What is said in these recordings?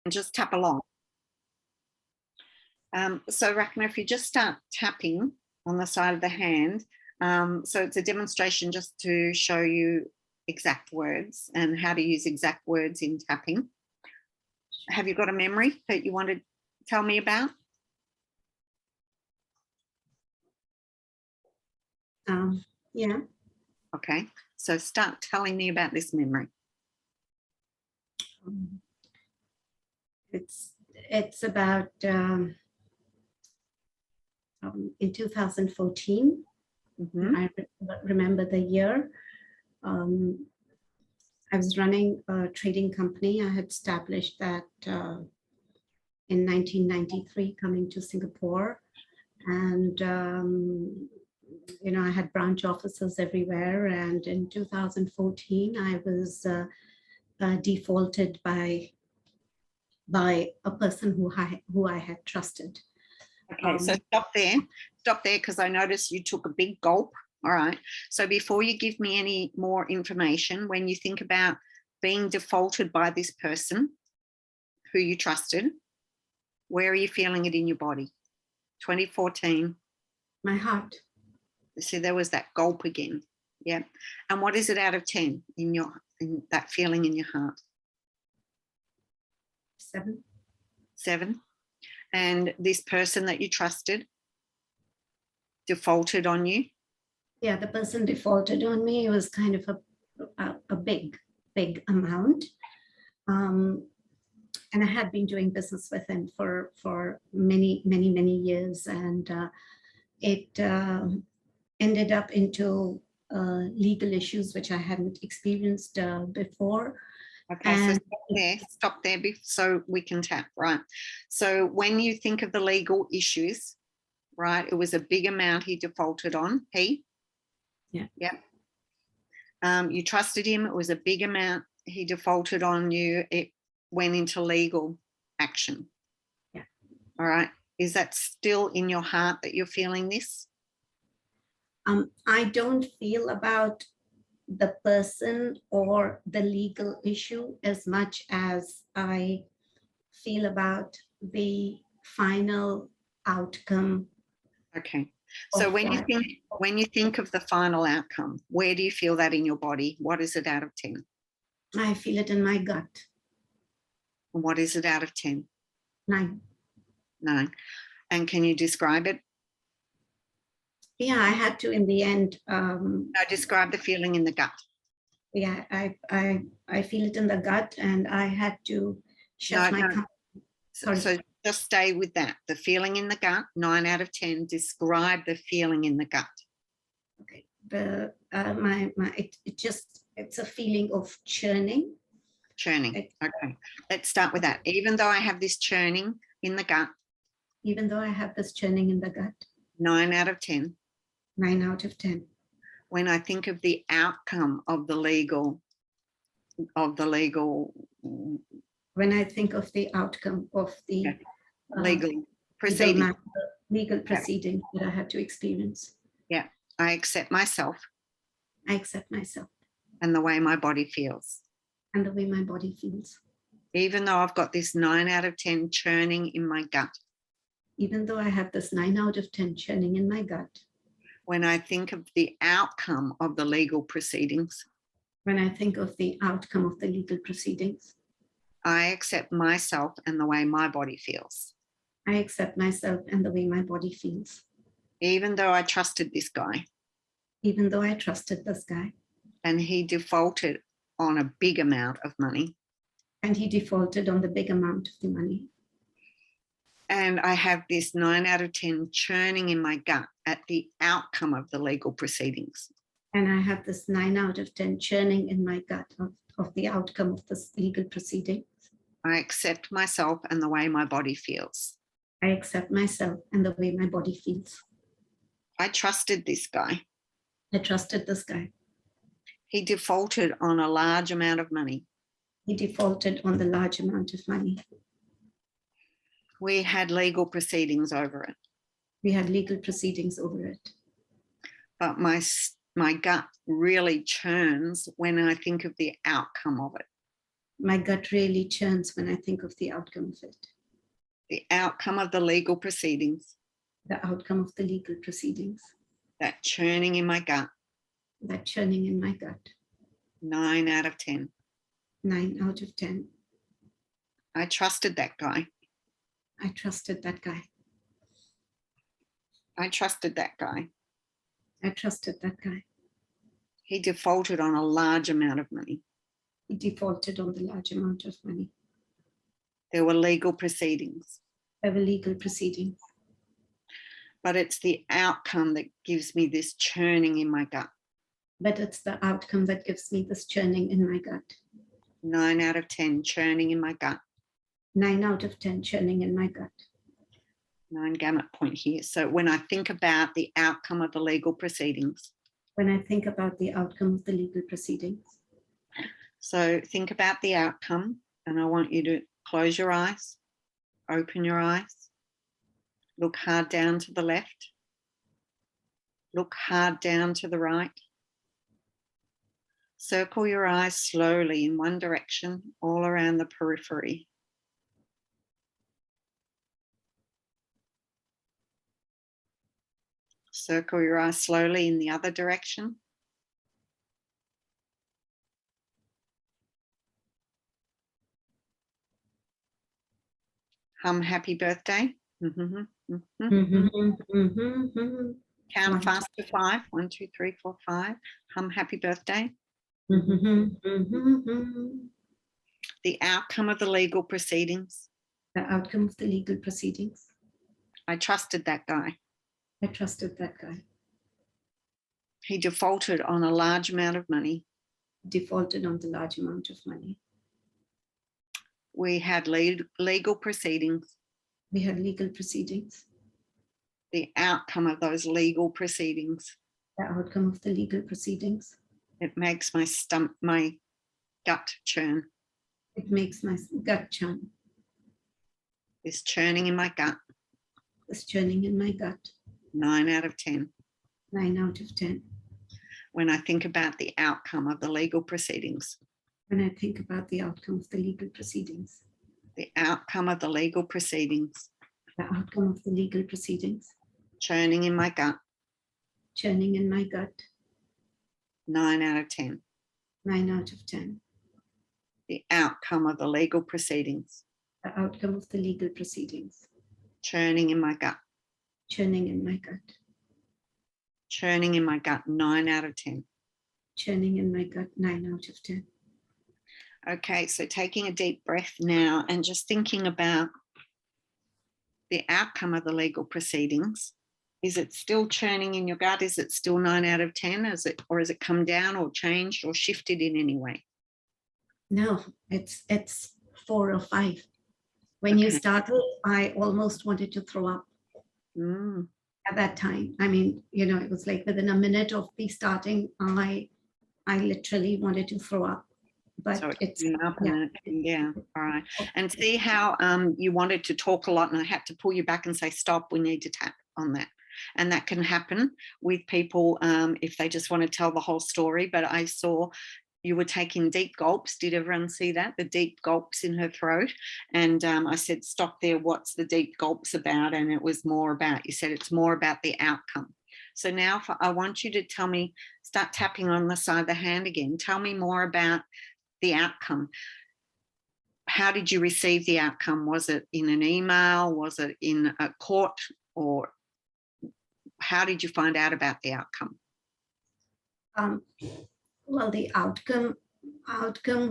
and just tap along. So Rakna, if you just start tapping on the side of the hand, so it's a demonstration just to show you exact words and how to use exact words in tapping. Have you got a memory that you want to tell me about? Yeah. Okay, so start telling me about this memory. It's about in 2014. I remember the year. I was running a trading company. I had established that in 1993, coming to Singapore, and you know, I had branch offices everywhere. And in 2014, I was defaulted by a person who I had trusted. Okay, so stop there, because I noticed you took a big gulp. All right, so before you give me any more information, when you think about being defaulted by this person who you trusted, where are you feeling it in your body? 2014. My heart. See, there was that gulp again. Yeah. And what is it out of 10 in that feeling in your heart? 7. 7. And this person that you trusted defaulted on you? Yeah, the person defaulted on me. It was kind of a big amount. And I had been doing business with him for many years, and it ended up into legal issues which I hadn't experienced before. Okay, and so stop there so we can tap, right? So when you think of the legal issues, right, it was a big amount he defaulted on, Yeah. You trusted him, it was a big amount he defaulted on you, it went into legal action. Yeah. All right, is that still in your heart that you're feeling this? I don't feel about the person or the legal issue as much as I feel about the final outcome. Okay, so when you think of the final outcome, where do you feel that in your body? What is it out of 10? I feel it in my gut. And what is it out of 10? 9. 9. And can you describe it? Yeah, I had to in the end. No, describe the feeling in the gut. Yeah, I feel it in the gut, and I had to shut my company. So just stay with that. The feeling in the gut, 9 out of 10. Describe the feeling in the gut. Okay. It's a feeling of churning. Churning. Okay. Let's start with that. Even though I have this churning in the gut. Even though I have this churning in the gut. 9 out of 10. 9 out of 10. When I think of the outcome of the legal. When I think of the outcome of the legal proceedings. Legal proceedings that I had to experience. Yeah. I accept myself. I accept myself. And the way my body feels. And the way my body feels. Even though I've got this 9 out of 10 churning in my gut. Even though I have this 9 out of 10 churning in my gut. When I think of the outcome of the legal proceedings. When I think of the outcome of the legal proceedings. I accept myself and the way my body feels. I accept myself and the way my body feels. Even though I trusted this guy. Even though I trusted this guy. And he defaulted on a big amount of money. And he defaulted on the big amount of the money. And I have this 9 out of 10 churning in my gut at the outcome of the legal proceedings. And I have this 9 out of 10 churning in my gut of the outcome of this legal proceedings. I accept myself and the way my body feels. I accept myself and the way my body feels. I trusted this guy. I trusted this guy. He defaulted on a large amount of money. He defaulted on the large amount of money. We had legal proceedings over it. We had legal proceedings over it. But my gut really churns when I think of the outcome of it. My gut really churns when I think of the outcome of it. The outcome of the legal proceedings. The outcome of the legal proceedings. That churning in my gut. That churning in my gut. 9 out of 10. 9 out of 10. I trusted that guy. I trusted that guy. I trusted that guy. I trusted that guy. He defaulted on a large amount of money. He defaulted on the large amount of money. There were legal proceedings. There were legal proceedings. But it's the outcome that gives me this churning in my gut. But it's the outcome that gives me this churning in my gut. 9 out of 10, churning in my gut. 9 out of 10, churning in my gut. 9 gamut point here. So when I think about the outcome of the legal proceedings. When I think about the outcome of the legal proceedings. So think about the outcome, and I want you to close your eyes, open your eyes, look hard down to the left, look hard down to the right. Circle your eyes slowly in one direction, all around the periphery. Circle your eyes slowly in the other direction. Hum happy birthday. Count fast to 5. 1, 2, 3, 4, 5. Hum happy birthday. The outcome of the legal proceedings. The outcome of the legal proceedings. I trusted that guy. I trusted that guy. He defaulted on a large amount of money. Defaulted on the large amount of money. We had legal proceedings. We had legal proceedings. The outcome of those legal proceedings. The outcome of the legal proceedings. It makes my gut churn. It makes my gut churn. This churning in my gut. This churning in my gut. 9 out of 10. 9 out of 10. When I think about the outcome of the legal proceedings. When I think about the outcome of the legal proceedings. The outcome of the legal proceedings. The outcome of the legal proceedings. Churning in my gut. Churning in my gut. 9 out of 10. 9 out of 10. The outcome of the legal proceedings. The outcome of the legal proceedings. Churning in my gut. Churning in my gut. Churning in my gut. 9 out of 10. Churning in my gut. 9 out of 10. Okay, so taking a deep breath now and just thinking about the outcome of the legal proceedings. Is it still churning in your gut? Is it still 9 out of 10? Or has it come down or changed or shifted in any way? No, it's 4 or 5. When you started, I almost wanted to throw up at that time. I mean, you know, it was like within a minute of me starting, I literally wanted to throw up. But so it's up yeah, all right. And see how you wanted to talk a lot and I had to pull you back and say, stop, we need to tap on that. And that can happen with people if they just want to tell the whole story. But I saw you were taking deep gulps. Did everyone see that? The deep gulps in her throat. And I said, stop there. What's the deep gulps about? And it was more about, you said it's more about the outcome. So now I want you to tell me, start tapping on the side of the hand again. Tell me more about the outcome. How did you receive the outcome? Was it in an email? Was it in a court? Or how did you find out about the outcome? Well, the outcome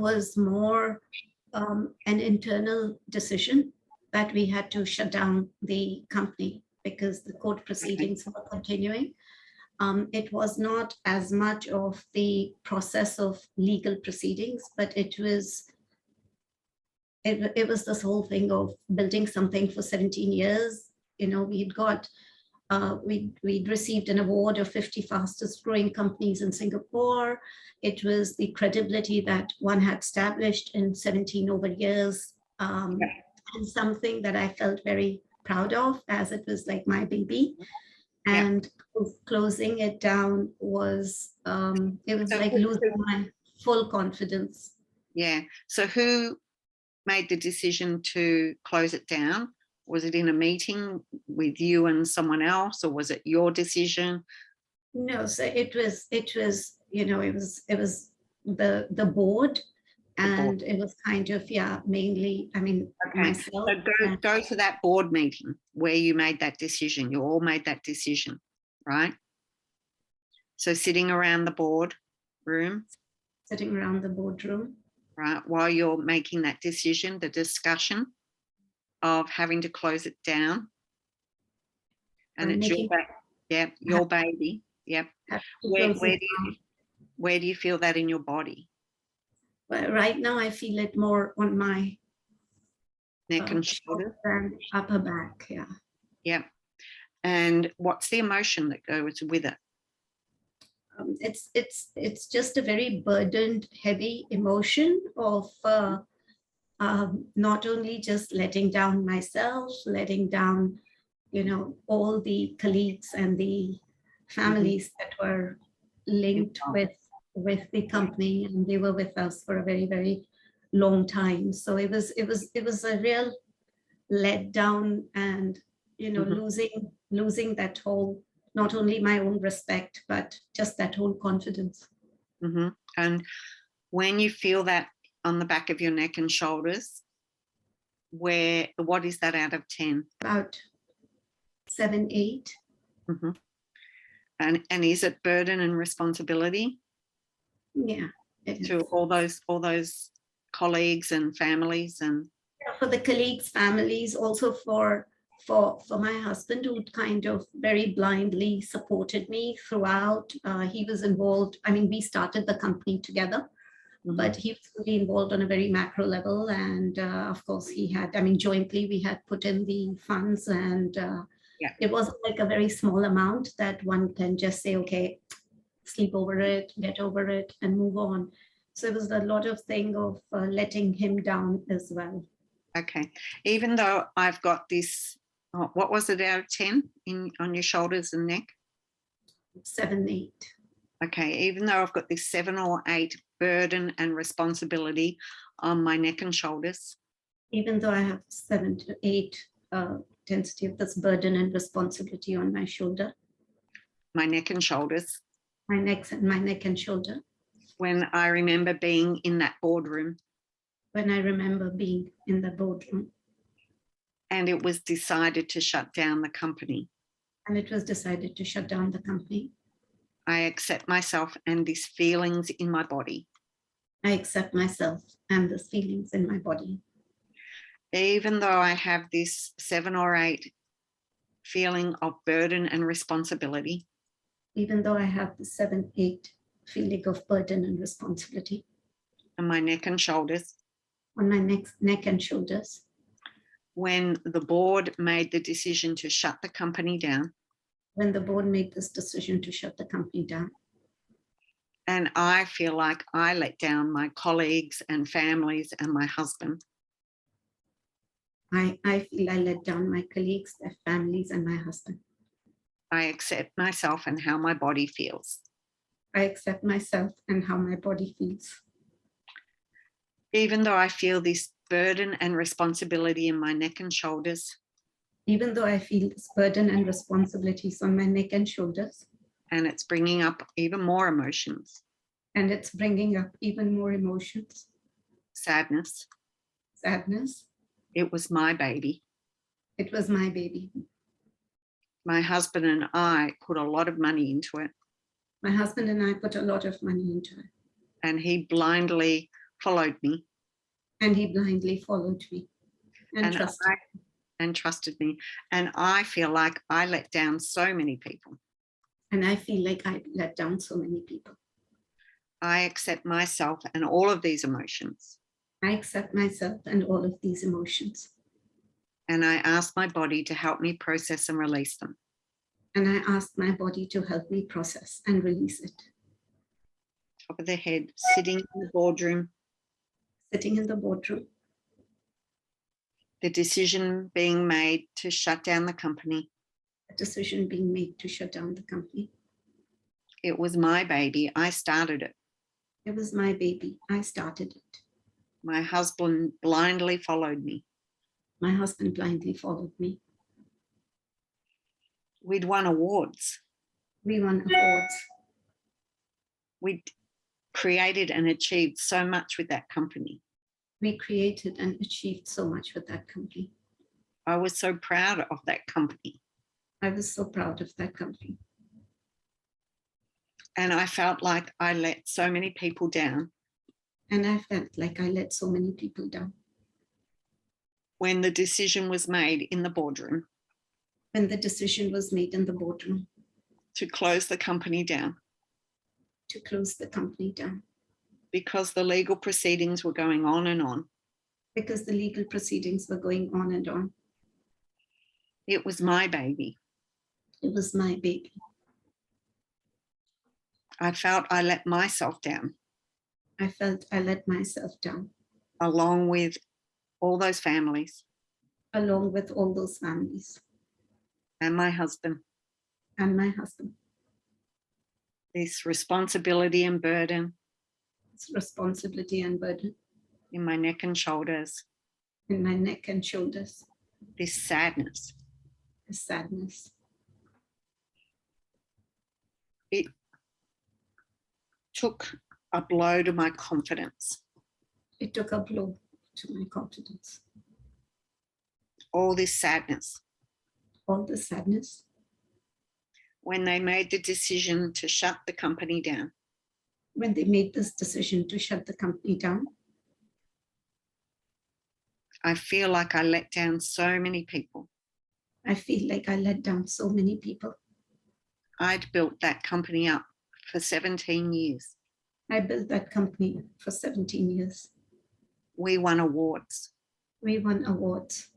was more an internal decision that we had to shut down the company because the court proceedings were continuing. It was not as much of the process of legal proceedings, but it was this whole thing of building something for 17 years. You know, we'd received an award of 50 fastest growing companies in Singapore. It was the credibility that one had established in 17 over years, and something that I felt very proud of, as it was like my baby. And closing it down was, it was like losing my full confidence. Yeah. So who made the decision to close it down? Was it in a meeting with you and someone else, or was it your decision? No, so it was, you know, it was the board, The board. and it was kind of, yeah, mainly, I mean, Okay. myself. So go to that board meeting where you made that decision. You all made that decision, right? So sitting around the board room, Sitting around the boardroom. right, while you're making that decision, the discussion of having to close it down, and it's your your baby. Yep. Where do you feel that in your body? Well, right now I feel it more on my Neck and shoulder. and upper back. Yeah. Yep. And what's the emotion that goes with it? It's just a very burdened, heavy emotion of not only just letting down myself, letting down, you know, all the colleagues and the families that were linked with the company, and they were with us for a very, very long time. So it was a real letdown, and, you know, losing that whole, not only my own respect, but just that whole confidence. And when you feel that on the back of your neck and shoulders, what is that out of 10? About 7, 8. And is it burden and responsibility? Yeah. To all those colleagues and families, and for the colleagues, families, also for my husband, who kind of very blindly supported me throughout. He was involved. I mean, we started the company together, but he was really involved on a very macro level. And of course, he had, I mean, jointly we had put in the funds, and it wasn't like a very small amount that one can just say, okay, sleep over it, get over it, and move on. So it was a lot of thing of letting him down as well. Okay. Even though I've got this, what was it out of 10 on your shoulders and neck? 7, 8. Okay. Even though I've got this 7 or 8 burden and responsibility on my neck and shoulders. Even though I have 7 to 8 density of this burden and responsibility on my shoulder. My neck and shoulders. My neck and shoulder. When I remember being in that boardroom. When I remember being in the boardroom. And it was decided to shut down the company. And it was decided to shut down the company. I accept myself and these feelings in my body. I accept myself and these feelings in my body. Even though I have this 7 or 8 feeling of burden and responsibility. Even though I have the 7, 8 feeling of burden and responsibility. On my neck and shoulders. On my neck and shoulders. When the board made the decision to shut the company down. When the board made this decision to shut the company down. And I feel like I let down my colleagues and families and my husband. I feel I let down my colleagues, their families, and my husband. I accept myself and how my body feels. I accept myself and how my body feels. Even though I feel this burden and responsibility in my neck and shoulders. Even though I feel this burden and responsibilities on my neck and shoulders. And it's bringing up even more emotions. And it's bringing up even more emotions. Sadness. Sadness. It was my baby. It was my baby. My husband and I put a lot of money into it. My husband and I put a lot of money into it. And he blindly followed me. And he blindly followed me and trusted me. And I feel like I let down so many people. And I feel like I let down so many people. I accept myself and all of these emotions. I accept myself and all of these emotions. And I ask my body to help me process and release them. And I ask my body to help me process and release it. Top of the head, sitting in the boardroom. Sitting in the boardroom. The decision being made to shut down the company. A decision being made to shut down the company. It was my baby. I started it. It was my baby. I started it. My husband blindly followed me. My husband blindly followed me. We'd won awards. We won awards. We'd created and achieved so much with that company. We created and achieved so much with that company. I was so proud of that company. I was so proud of that company. And I felt like I let so many people down. And I felt like I let so many people down. When the decision was made in the boardroom. When the decision was made in the boardroom. To close the company down. To close the company down. Because the legal proceedings were going on and on. Because the legal proceedings were going on and on. It was my baby. It was my baby. I felt I let myself down. I felt I let myself down. Along with all those families. Along with all those families. And my husband. And my husband. This responsibility and burden. This responsibility and burden. In my neck and shoulders. In my neck and shoulders. This sadness. This sadness. It took a blow to my confidence. It took a blow to my confidence. All this sadness. All the sadness. When they made the decision to shut the company down. When they made this decision to shut the company down. I feel like I let down so many people. I feel like I let down so many people. I'd built that company up for 17 years. I built that company for 17 years. We won awards. We won awards.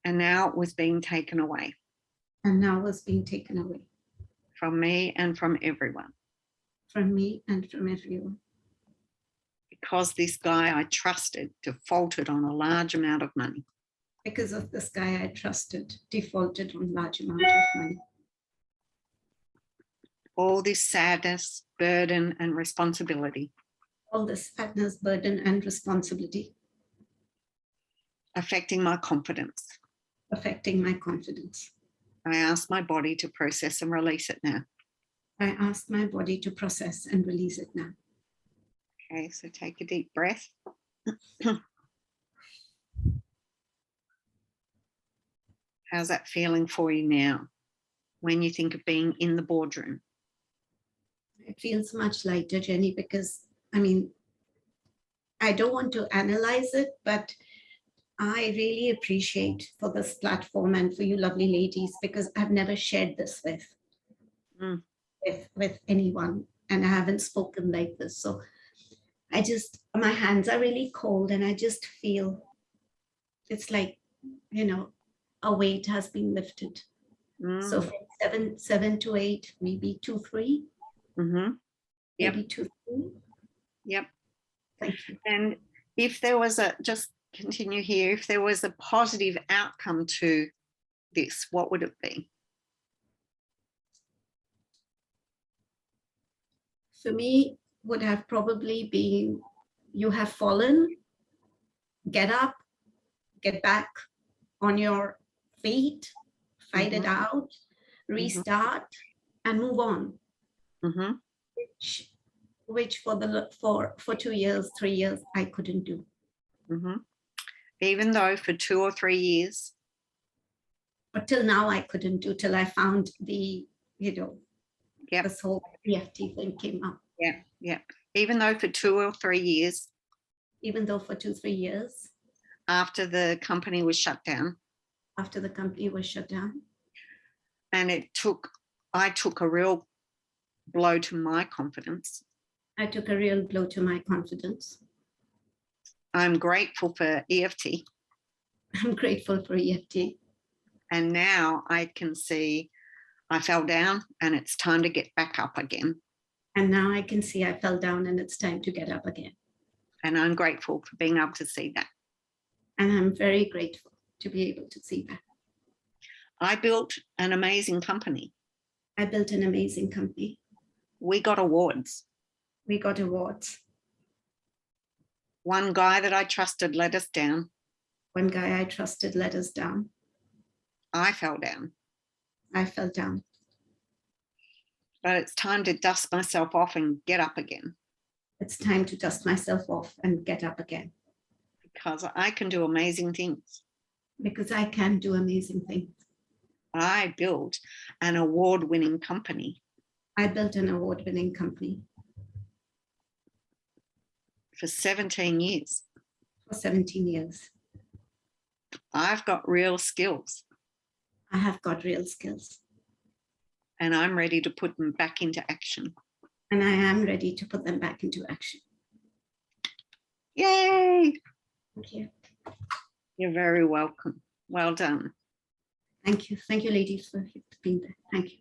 And now it was being taken away. And now it's being taken away. From me and from everyone. From me and from everyone. Because this guy I trusted defaulted on a large amount of money. Because of this guy I trusted defaulted on a large amount of money. All this sadness, burden, and responsibility. All this sadness, burden, and responsibility. Affecting my confidence. Affecting my confidence. I asked my body to process and release it now. I asked my body to process and release it now. Okay, so take a deep breath. How's that feeling for you now when you think of being in the boardroom? It feels much lighter, Jenny, because, I mean, I don't want to analyze it, but I really appreciate for this platform and for you lovely ladies, because I've never shared this with anyone, and I haven't spoken like this. So my hands are really cold, and I just feel it's like, a weight has been lifted. So from 7 to 8, maybe 2, 3. Mm-hmm. Yep. Maybe 2, 3. Yep. Thank you. And if there was just continue here, if there was a positive outcome to this, what would it be? For me, would have probably been, you have fallen, get up, get back on your feet, fight it out, restart, and move on. Which for 2 years, 3 years, I couldn't do. Even though for 2 or 3 years. But till now, I couldn't do, till I found the, this whole EFT thing came up. Yeah. Even though for 2 or 3 years. Even though for 2, 3 years. After the company was shut down. After the company was shut down. And I took a real blow to my confidence. I took a real blow to my confidence. I'm grateful for EFT. I'm grateful for EFT. And now I can see I fell down and it's time to get back up again. And now I can see I fell down and it's time to get up again. And I'm grateful for being able to see that. And I'm very grateful to be able to see that. I built an amazing company. I built an amazing company. We got awards. We got awards. One guy that I trusted let us down. One guy I trusted let us down. I fell down. I fell down. But it's time to dust myself off and get up again. It's time to dust myself off and get up again. Because I can do amazing things. Because I can do amazing things. I built an award-winning company. I built an award-winning company. For 17 years. For 17 years. I've got real skills. I have got real skills. And I'm ready to put them back into action. And I am ready to put them back into action. Yay! Thank you. You're very welcome. Well done. Thank you. Thank you, ladies, for being there. Thank you.